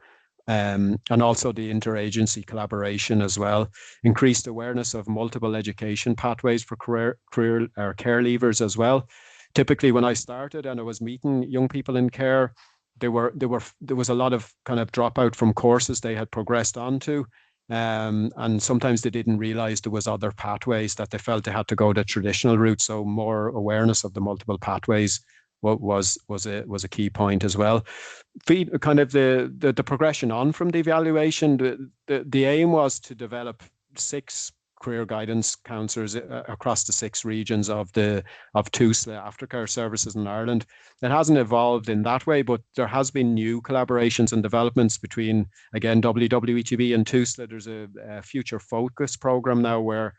And also the interagency collaboration as well. Increased awareness of multiple education pathways for career or care leavers as well. Typically, when I started and I was meeting young people in care, there was a lot of kind of dropout from courses they had progressed onto, and sometimes they didn't realize there was other pathways that they felt they had to go the traditional route. So more awareness of the multiple pathways was a key point as well. Kind of the progression on from the evaluation, the aim was to develop 6 career guidance counsellors across the 6 regions of TUSLA Aftercare Services in Ireland. It hasn't evolved in that way, but there has been new collaborations and developments between, again, WWETB and TUSLA. There's a future focus programme now where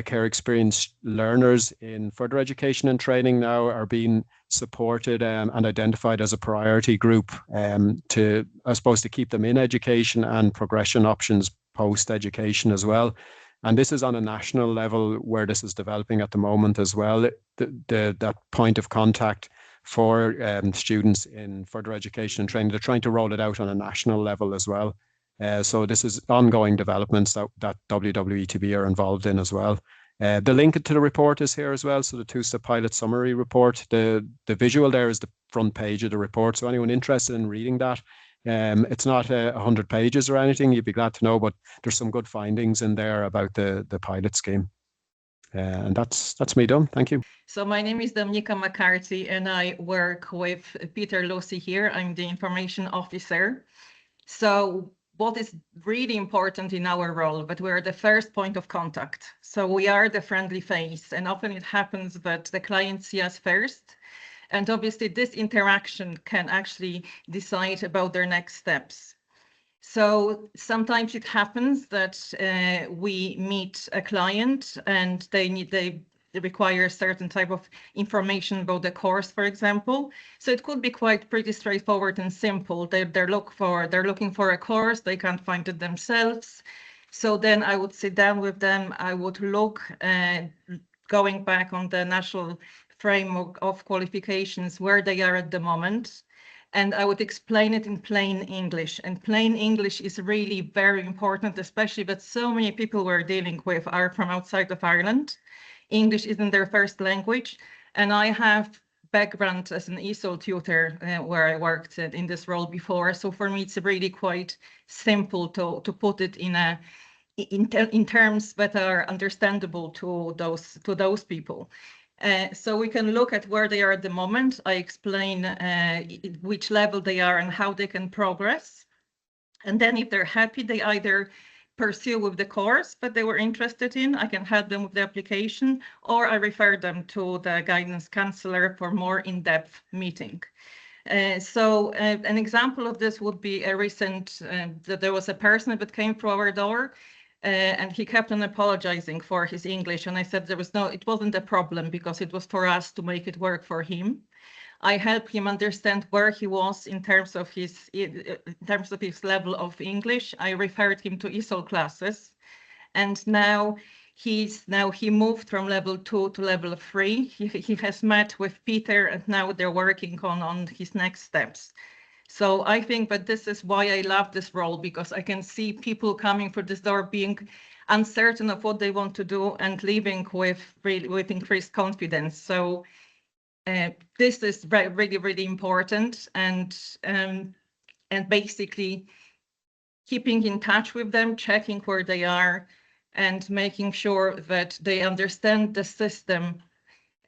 care experienced learners in further education and training now are being supported and identified as a priority group to keep them in education and progression options post-education as well. And this is on a national level where this is developing at the moment as well. That point of contact for students in further education and training, they're trying to roll it out on a national level as well. So this is ongoing developments that WWETB are involved in as well. The link to the report is here as well. So the two-step pilot summary report, the visual there is the front page of the report. So anyone interested in reading that, it's not 100 pages or anything, you'd be glad to know, but there's some good findings in there about the pilot scheme. And that's me done. Thank you. So my name is Dominika McCarthy and I work with Peter Lucey here. I'm the information officer. So what is really important in our role, but we're the first point of contact. So we are the friendly face, and often it happens that the client sees us first. And obviously this interaction can actually decide about their next steps. So sometimes it happens that we meet a client and they require a certain type of information about the course, for example. So it could be quite pretty straightforward and simple. They're looking for a course, they can't find it themselves. So then I would sit down with them, I would look going back on the national framework of qualifications where they are at the moment. And I would explain it in plain English. And plain English is really very important, especially that so many people we're dealing with are from outside of Ireland. English isn't their first language. And I have background as an ESOL tutor where I worked in this role before. So for me, it's really quite simple to put it in terms that are understandable to those people. So we can look at where they are at the moment. I explain which level they are and how they can progress. And then if they're happy, they either pursue with the course that they were interested in, I can help them with the application, or I refer them to the guidance counselor for more in-depth meeting. So an example of this would be a recent, that there was a person that came through our door and he kept on apologizing for his English. And I said it wasn't a problem because it was for us to make it work for him. I helped him understand where he was in terms of his level of English. I referred him to ESOL classes, and now he moved from level 2 to level 3. He has met with Peter, and now they're working on his next steps. So I think that this is why I love this role, because I can see people coming through this door being uncertain of what they want to do and leaving with increased confidence. So this is really, really important, and basically keeping in touch with them, checking where they are, and making sure that they understand the system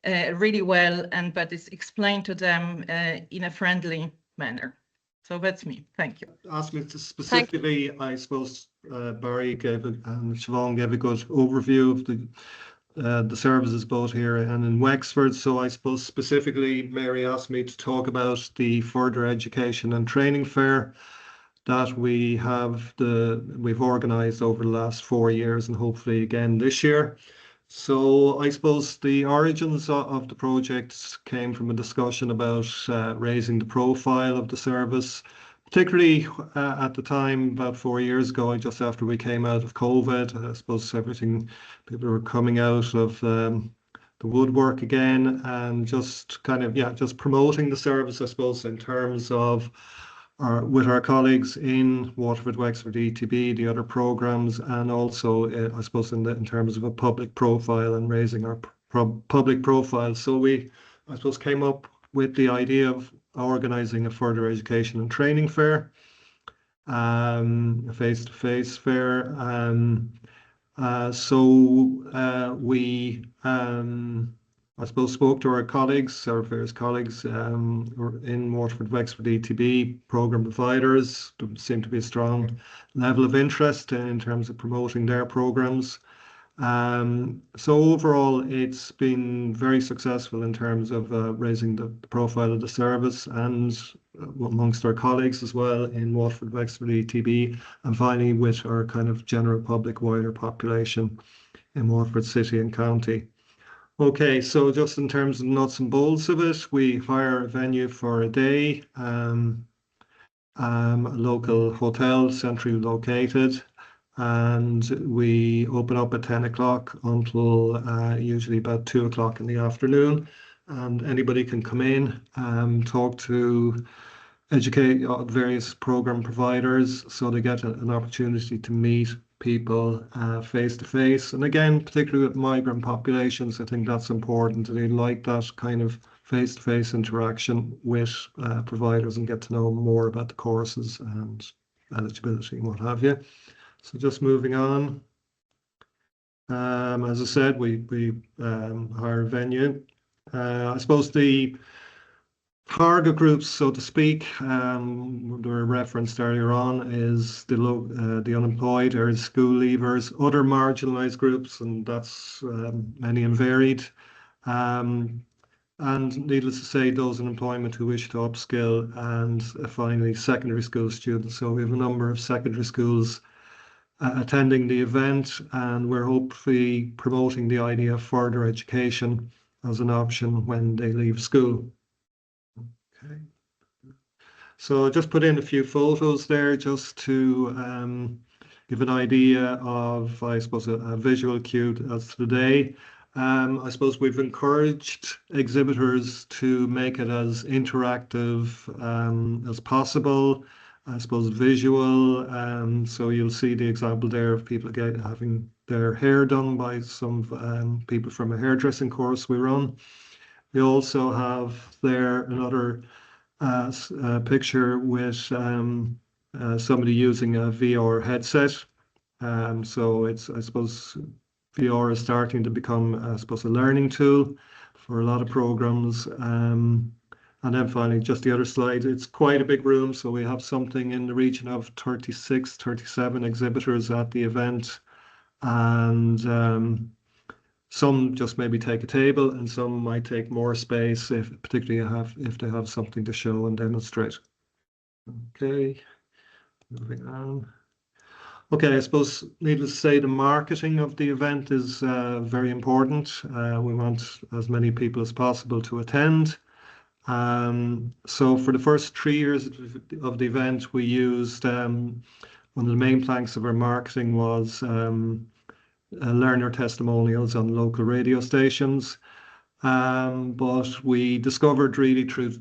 really well and that it's explained to them in a friendly manner. So that's me. Thank you. Ask me specifically, I suppose Barry and Siobhan gave a good overview of the services both here and in Wexford. So I suppose specifically Mary asked me to talk about the further education and training fair that we've organised over the last 4 years and hopefully again this year. So I suppose the origins of the project came from a discussion about raising the profile of the service, particularly at the time, about 4 years ago, just after we came out of COVID. I suppose people were coming out of the woodwork again, and just just promoting the service, I suppose, in terms of with our colleagues in Waterford, Wexford, ETB, the other programmes, and also I suppose in terms of a public profile and raising our public profile. So we, I suppose, came up with the idea of organising a further education and training fair, a face-to-face fair. We I suppose spoke to our colleagues, our various colleagues in Waterford, Wexford, ETB, programme providers. There seemed to be a strong level of interest in terms of promoting their programmes. So overall, it's been very successful in terms of raising the profile of the service and amongst our colleagues as well in Waterford, Wexford, ETB, and finally with our kind of general public, wider population in Waterford City and County. Okay, so just in terms of nuts and bolts of it, we hire a venue for a day, a local hotel centrally located, and we open up at 10 o'clock until usually about 2 o'clock in the afternoon, and anybody can come in and talk to educate various program providers, so they get an opportunity to meet people face to face. And again, particularly with migrant populations, I think that's important. They like that kind of face to face interaction with providers and get to know more about the courses and eligibility and what have you. So just moving on. As I said, we hire a venue. I suppose the target groups, so to speak, they were referenced earlier on, is the unemployed or school leavers, other marginalised groups, and that's many and varied. And needless to say, those in employment who wish to upskill, and finally secondary school students. So we have a number of secondary schools attending the event, and we're hopefully promoting the idea of further education as an option when they leave school. Okay. So I just put in a few photos there just to give an idea of, I suppose, a visual cue as to the day. I suppose we've encouraged exhibitors to make it as interactive as possible. I suppose visual. So you'll see the example there of people having their hair done by some people from a hairdressing course we run. We also have there another picture with somebody using a VR headset. So it's, I suppose, VR is starting to become, I suppose, a learning tool for a lot of programs. And then finally, just the other slide, it's quite a big room. So we have something in the region of 36, 37 exhibitors at the event. And some just maybe take a table, and some might take more space, particularly if they have something to show and demonstrate. Okay, moving on. Okay, I suppose needless to say, the marketing of the event is very important. We want as many people as possible to attend. So for the first 3 years of the event, we used one of the main planks of our marketing was learner testimonials on local radio stations. But we discovered really through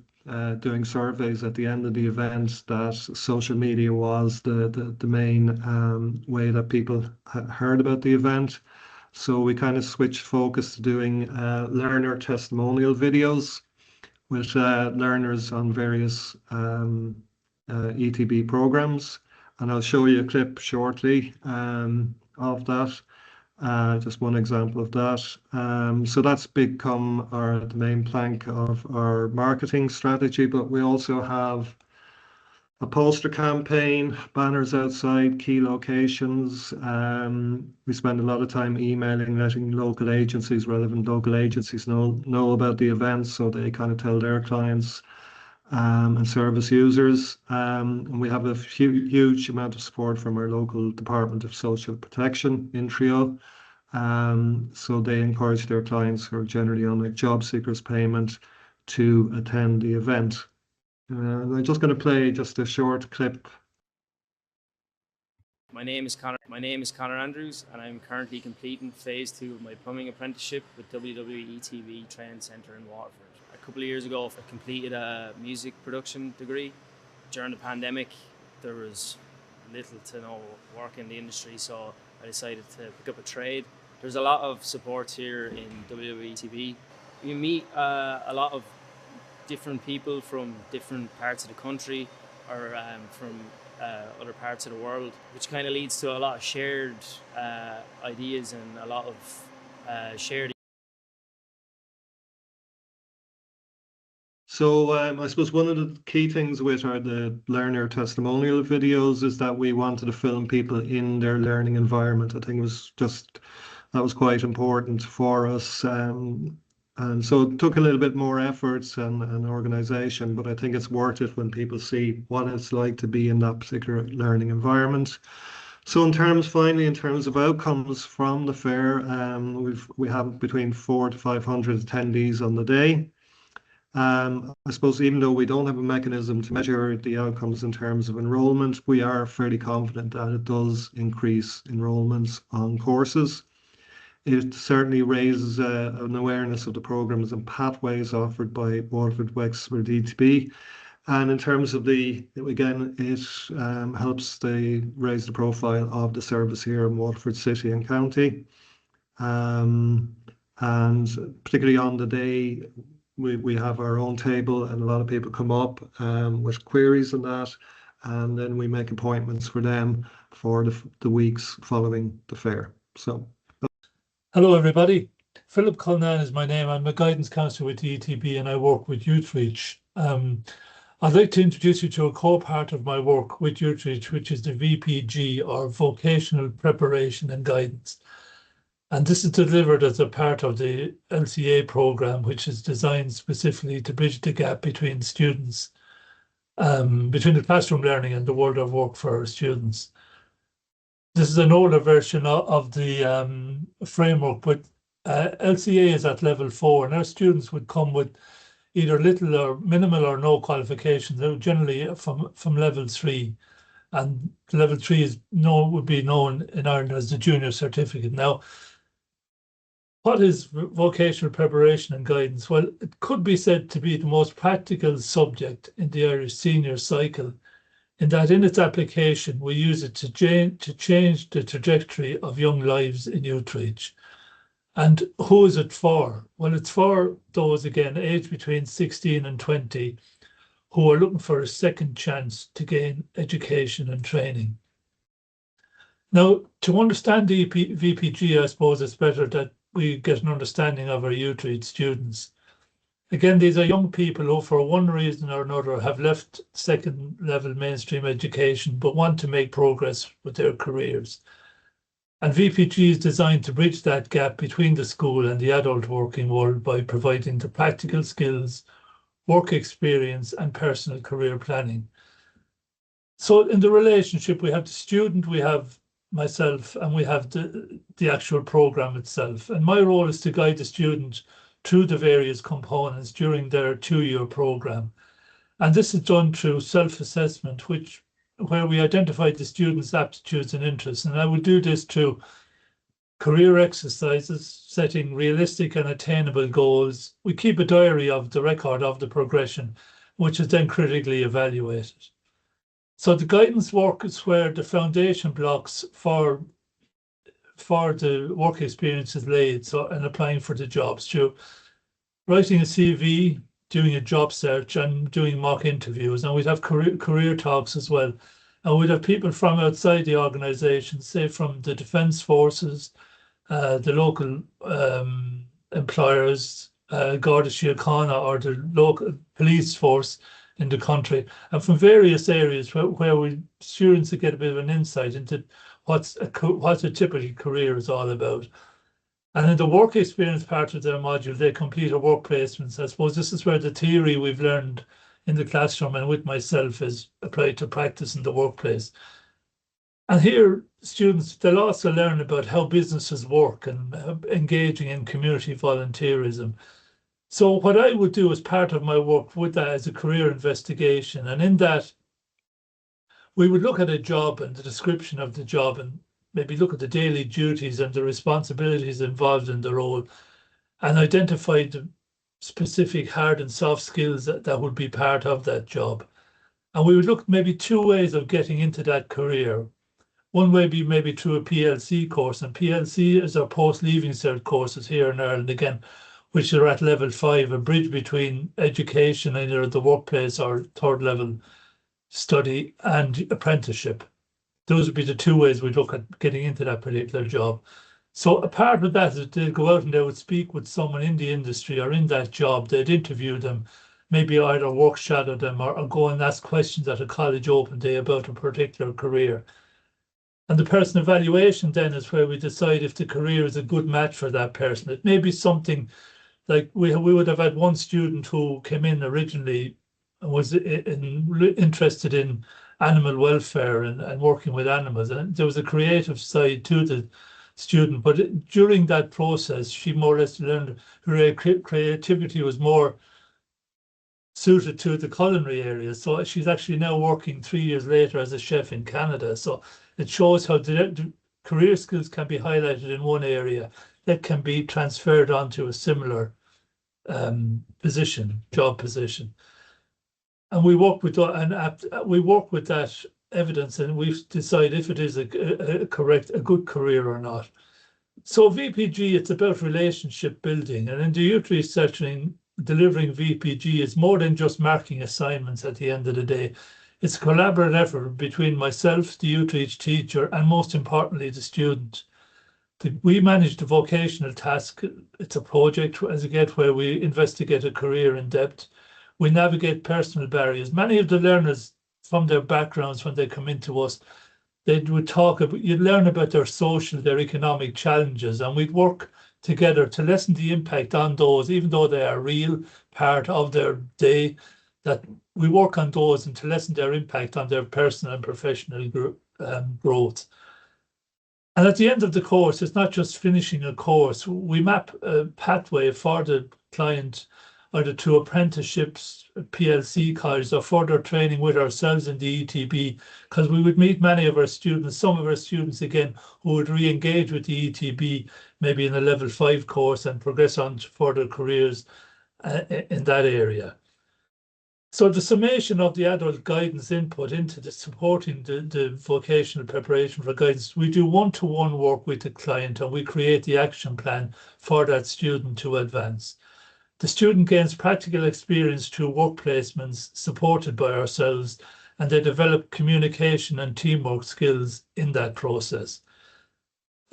doing surveys at the end of the event that social media was the main way that people heard about the event. So we kind of switched focus to doing learner testimonial videos with learners on various ETB programs. And I'll show you a clip shortly of that. Just one example of that. So that's become the main plank of our marketing strategy, but we also have a poster campaign, banners outside key locations. We spend a lot of time emailing, letting relevant local agencies know about the events, so they kind of tell their clients and service users. And we have a huge amount of support from our local Department of Social Protection in Trio. So they encourage their clients who are generally on a job seekers payment to attend the event. I'm just going to play just a short clip. My name is Connor Andrews, and I'm currently completing phase 2 of my plumbing apprenticeship with WWE TV Training Centre in Waterford. A couple of years ago, I completed a music production degree. During the pandemic, there was little to no work in the industry, so I decided to pick up a trade. There's a lot of support here in WWE TV. You meet a lot of different people from different parts of the country or from other parts of the world, which kind of leads to a lot of shared ideas and a lot of shared. So I suppose one of the key things with the learner testimonial videos is that we wanted to film people in their learning environment. I think it was that was quite important for us. And so it took a little bit more efforts and organisation, but I think it's worth it when people see what it's like to be in that particular learning environment. So in terms of outcomes from the fair, we have between 400 to 500 attendees on the day. I suppose even though we don't have a mechanism to measure the outcomes in terms of enrolment, we are fairly confident that it does increase enrolments on courses. It certainly raises an awareness of the programmes and pathways offered by Waterford Wexford ETB. And in terms of again, it helps raise the profile of the service here in Waterford City and County. And particularly on the day, we have our own table, and a lot of people come up with queries on that, and then we make appointments for them for the weeks following the fair. So, hello everybody. Philip Cullinane is my name. I'm a guidance counsellor with the ETB, and I work with Youth Reach. I'd like to introduce you to a core part of my work with Youth Reach, which is the VPG, or Vocational Preparation and Guidance. And this is delivered as a part of the LCA programme, which is designed specifically to bridge the gap between students, between the classroom learning and the world of work for our students. This is an older version of the framework, but LCA is at level 4, and our students would come with either little or minimal or no qualifications. They're generally from level 3, and level 3 would be known in Ireland as the junior certificate. Now, what is vocational preparation and guidance? Well, it could be said to be the most practical subject in the Irish senior cycle, in that in its application, we use it to change the trajectory of young lives in Youth Reach. And who is it for? Well, it's for those, again, aged between 16 and 20, who are looking for a second chance to gain education and training. Now, to understand the VPG, I suppose it's better that we get an understanding of our Youth Reach students. Again, these are young people who, for one reason or another, have left second level mainstream education but want to make progress with their careers. And VPG is designed to bridge that gap between the school and the adult working world by providing the practical skills, work experience, and personal career planning. So in the relationship, we have the student, we have myself, and we have the actual programme itself. And my role is to guide the student through the various components during their 2-year programme. And this is done through self-assessment, where we identify the students' aptitudes and interests. And I will do this through career exercises, setting realistic and attainable goals. We keep a diary of the record of the progression, which is then critically evaluated. So the guidance work is where the foundation blocks for the work experience is laid, and applying for the jobs through writing a CV, doing a job search, and doing mock interviews. And we'd have career talks as well. And we'd have people from outside the organisation, say from the Defence Forces, the local employers, Garda Síochána, or the local police force in the country, and from various areas where students get a bit of an insight into what a typical career is all about. And in the work experience part of their module, they complete a work placements. I suppose this is where the theory we've learned in the classroom and with myself is applied to practice in the workplace. And here, students, they'll also learn about how businesses work and engaging in community volunteerism. So what I would do as part of my work with that is a career investigation. And in that, we would look at a job and the description of the job, and maybe look at the daily duties and the responsibilities involved in the role, and identify the specific hard and soft skills that would be part of that job. And we would look at maybe 2 ways of getting into that career. One way be maybe through a PLC course, and PLC is our post-leaving cert courses here in Ireland, again, which are at level 5, a bridge between education, either at the workplace or third level study, and apprenticeship. Those would be the 2 ways we look at getting into that particular job. So a part of that is they'd go out and they would speak with someone in the industry or in that job. They'd interview them, maybe either work shadow them or go and ask questions at a college open day about a particular career. And the person evaluation then is where we decide if the career is a good match for that person. It may be something like we would have had one student who came in originally and was interested in animal welfare and working with animals. And there was a creative side to the student, but during that process, she more or less learned her creativity was more suited to the culinary area. So she's actually now working 3 years later as a chef in Canada. So it shows how the career skills can be highlighted in one area that can be transferred onto a similar job position. And we work with that evidence, and we decide if it is a good career or not. So VPG, it's about relationship building, and in the youth research delivering VPG is more than just marking assignments at the end of the day. It's a collaborative effort between myself, the youth reach teacher, and most importantly, the student. We manage the vocational task. It's a project, as again, where we investigate a career in depth. We navigate personal barriers. Many of the learners, from their backgrounds, when they come into us, you'd learn about their social, their economic challenges, and we'd work together to lessen the impact on those, even though they are a real part of their day, that we work on those and to lessen their impact on their personal and professional growth. And at the end of the course, it's not just finishing a course. We map a pathway for the client, either to apprenticeships, PLC colleges, or further training with ourselves in the ETB, because we would meet many of our students, some of our students again, who would re-engage with the ETB, maybe in a level 5 course, and progress on to further careers in that area. So the summation of the adult guidance input into the supporting the vocational preparation for guidance, we do one-to-one work with the client, and we create the action plan for that student to advance. The student gains practical experience through work placements supported by ourselves, and they develop communication and teamwork skills in that process.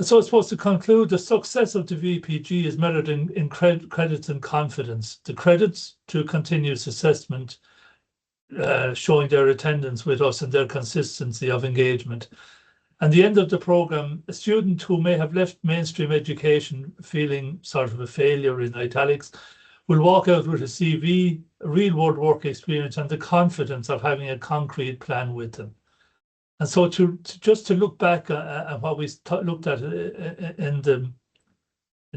So I suppose to conclude, the success of the VPG is measured in credits and confidence. The credits through continuous assessment, showing their attendance with us and their consistency of engagement. And the end of the programme, a student who may have left mainstream education feeling sort of a failure in italics will walk out with a CV, a real-world work experience, and the confidence of having a concrete plan with them. And so to look back at what we looked at in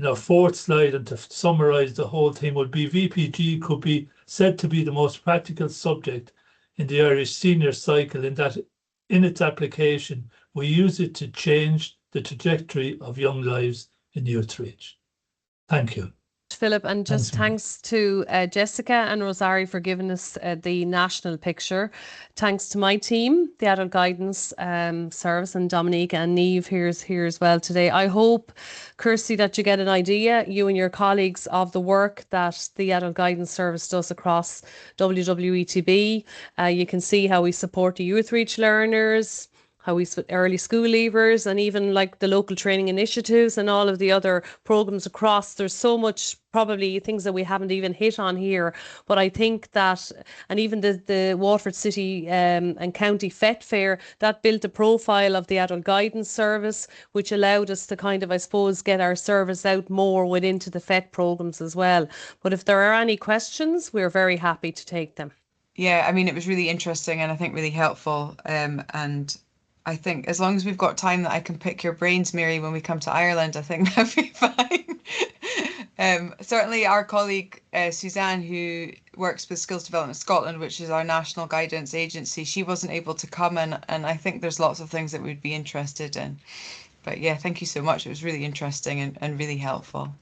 our fourth slide, and to summarise the whole thing, would be VPG could be said to be the most practical subject in the Irish senior cycle, in that in its application, we use it to change the trajectory of young lives in youth reach. Thank you. Philip, and just thanks to Jessica and Rosarii for giving us the national picture. Thanks to my team, the Adult Guidance Service, and Dominika and Niamh here as well today. I hope, Kirsty, that you get an idea, you and your colleagues, of the work that the Adult Guidance Service does across WWETB. You can see how we support the youth reach learners, how we early school leavers, and even like the local training initiatives and all of the other programs across. There's so much, probably things that we haven't even hit on here, but I think that, and even the Waterford City and County FET Fair, that built a profile of the Adult Guidance Service, which allowed us to kind of, I suppose, get our service out more within to the FET programs as well. But if there are any questions, we're very happy to take them. Yeah, I mean, it was really interesting and I think really helpful, and I think as long as we've got time that I can pick your brains, Mary, when we come to Ireland, I think that'd be fine. Certainly our colleague, Suzanne, who works with Skills Development Scotland, which is our national guidance agency, she wasn't able to come, and I think there's lots of things that we'd be interested in. But yeah, thank you so much. It was really interesting and really helpful.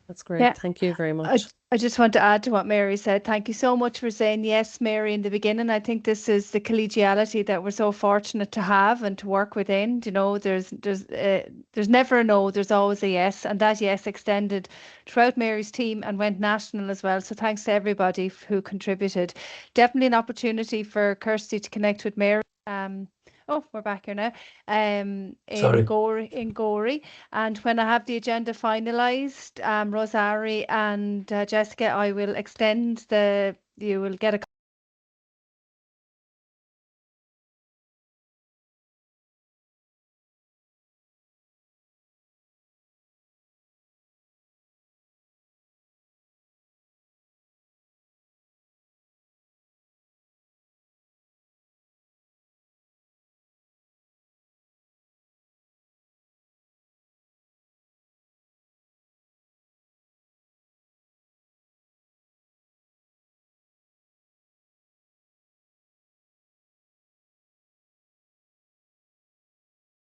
That's great. Yeah. Thank you very much. I just want to add to what Mary said. Thank you so much for saying yes, Mary, in the beginning. I think this is the collegiality that we're so fortunate to have and to work within. You know, there's never a no, there's always a yes, and that yes extended throughout Mary's team and went national as well. So thanks to everybody who contributed. Definitely an opportunity for Kirsty to connect with Mary. Oh, we're back here now. In Gorey. And when I have the agenda finalised, Rosarii and Jessica, I will extend you will get a